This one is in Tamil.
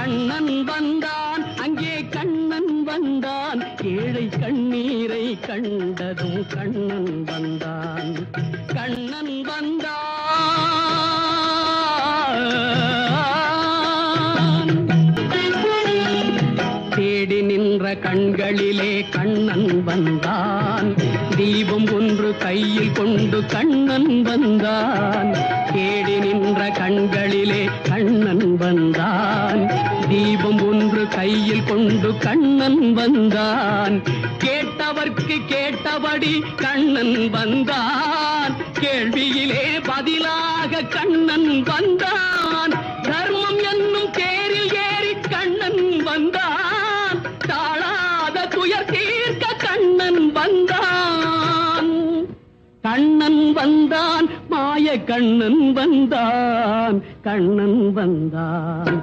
கண்ணன் வந்தான், அங்கே கண்ணன் வந்தான், ஏழை கண்ணீரை கண்டதும் கண்ணன் வந்தான். கண்ணன் வந்தான், தேடி நின்ற கண்களிலே கண்ணன் வந்தான். தீபம் ஒன்று கையில் கொண்டு கண்ணன் வந்தான். தேடி நின்ற கண்களிலே கண்ணன் வந்தான். தீபம் ஒன்று கையில் கொண்டு கண்ணன் வந்தான். கேட்டவர்க்கு கேட்டபடி கண்ணன் வந்தான். கேள்வியிலே பதிலாக கண்ணன் வந்தான். தர்மம் என்னும் தேரில் ஏறி கண்ணன் வந்தான். தாழாத துயர் தீர்க்க கண்ணன் வந்தான். கண்ணன் வந்தான், மாய கண்ணன் வந்தான். கண்ணன் வந்தான்.